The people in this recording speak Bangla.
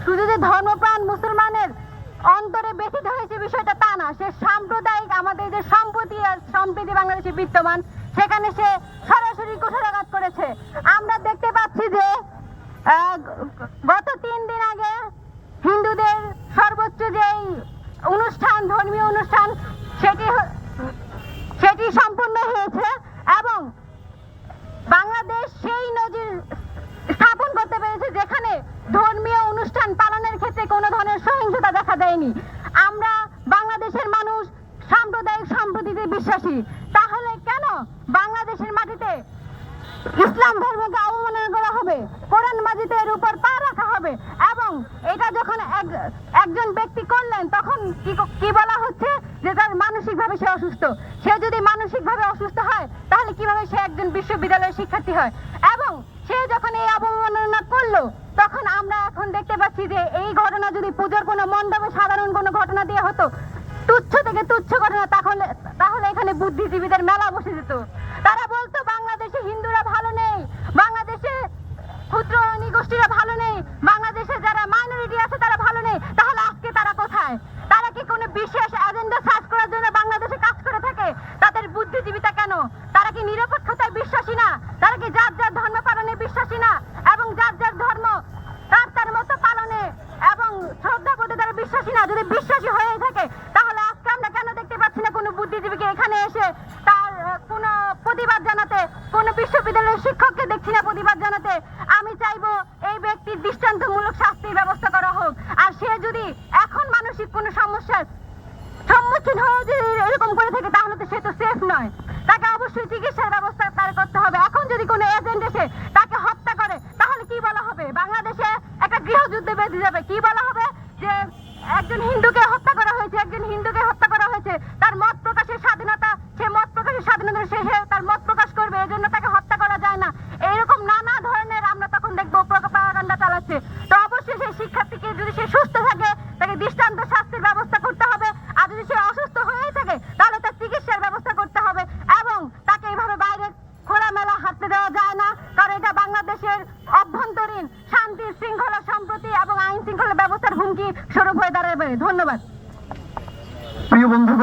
শুধু যে ধর্মপ্রাণ মুসলমানের অন্তরে ব্যথিত হয়েছে বিষয়টা তা না, সে সাম্প্রদায়িক আমাদের যে সম্প্রতি আর সম্প্রীতি বাংলাদেশে বিদ্যমান সেখানে সে সরাসরি কুঠারাঘাত করেছে। আমরা দেখতে পাচ্ছি যে গত 3 দিন আগে হিন্দুদের সর্বোচ্চ যেই অনুষ্ঠান, ধর্মীয় অনুষ্ঠান, সেটি সম্পূর্ণ হয়েছে এবং বাংলাদেশ সেই নজির স্থাপন করতে পেরেছে যেখানে ধর্মীয় অনুষ্ঠান পালনের ক্ষেত্রে কোনো ধরনের সহিংসতা দেখা দেয়নি। আমরা বাংলাদেশের মানুষ সাম্প্রদায়িক সম্প্রীতিতে বিশ্বাসী, তাহলে কেন বাংলাদেশের মাটিতে ইসলাম ধর্মকে অবমাননা করা হবে, কোরআন মাজিদের উপর পা রাখা হবে? এবং এটা যখন একজন ব্যক্তি করলেন তখন কি বলা হচ্ছে যে তার মানসিকভাবে সে অসুস্থ। সে যদি মানসিকভাবে অসুস্থ হয় তাহলে কিভাবে সে একজন বিশ্ববিদ্যালয়ের শিক্ষার্থী হয়? এবং সে যখন এই অবমাননা করলো তখন আমরা এখন দেখতে পাচ্ছি যে এই ঘটনা যদি পূজার কোনো মণ্ডপে সাধারণ কোনো ঘটনা দিয়ে হতো, তুচ্ছ থেকে তুচ্ছ ঘটনা, তাহলে এখানে বুদ্ধিজীবীদের মেলা বসে যেত। তারা বলতো বাংলাদেশে হিন্দুরা ভালো নেই, বাংলাদেশে ক্ষুদ্র নিগোষ্ঠীরা ভালো নেই, বাংলাদেশে যারা মাইনরিটি আছে তারা ভালো নেই। তাহলে আজকে তারা কোথায়? তারা কি কোনো বিশেষ এজেন্ডা সার্চ করার জন্য বাংলাদেশে কাজ করে থাকে? তাদের বুদ্ধিজীবিতা কেন? তারা কি নিরপেক্ষতায় বিশ্বাসী না? তারা কি যার যার ধর্ম পালনে বিশ্বাসী না এবং যার যার ধর্ম তার মতো পালনে এবং শ্রদ্ধাবোধে তারা বিশ্বাসী না? যদি বিশ্বাসী হয়ে থাকে তাহলে আজকে আমরা কেন দেখতে পাচ্ছি না কোনো বুদ্ধিজীবীকে এখানে এসে তার কোনো প্রতিবাদ জানাতে? কোনো বিশ্ববিদ্যালয়ের শিক্ষককে দেখছি না প্রতিবাদ জানাতে। আমি চাইবো এই ব্যক্তির দৃষ্টান্তমূলক শাস্তির ব্যবস্থা করা হোক। আর সে যদি এখন মানসিক কোনো সমস্যার সম্মুখীন হয়ে যদি এরকম করে থাকে তাহলে তো সে তো সেফ নয়, তাকে অবশ্যই চিকিৎসার ব্যবস্থা তার করতে হবে। এখন যদি কোনো এজেন্ট এসে তাকে হত্যা করে তাহলে কি বলা হবে? বাংলাদেশে একটা গৃহযুদ্ধ বেঁধে যাবে। কি বলা হবে? যে একজন হিন্দুকে হত্যা করা হয়েছে, একজন হিন্দুকে হত্যা করা হয়েছে, তার মত প্রকাশের স্বাধীনতা, সে মত প্রকাশের স্বাধীনতা শেষে তার মত প্রকাশ করবে, এজন্য তাকে হত্যা করা যায় না। এইরকম নানা ধরনের আমরা তখন দেখবো প্রপাগান্ডা চালাচ্ছে। তো অবশ্যই সেই শিক্ষার্থীকে যদি সে সুস্থ থাকে তাকে দৃষ্টান্ত শাস্তির ব্যবস্থা করতে হবে। আর যদি সে অসুস্থ হয়ে থাকে তাহলে তার চিকিৎসার ব্যবস্থা করতে হবে এবং তাকে এইভাবে বাইরে খোলামেলা হাঁটতে দেওয়া যায় না, কারণ এটা বাংলাদেশের অভ্যন্তরীণ শান্তি, শৃঙ্খলা, সম্প্রতি এবং আইন শৃঙ্খলা ব্যবস্থার হুমকি স্বরূপ হয়ে দাঁড়াবে। ধন্যবাদ। প্রিয় বন্ধু।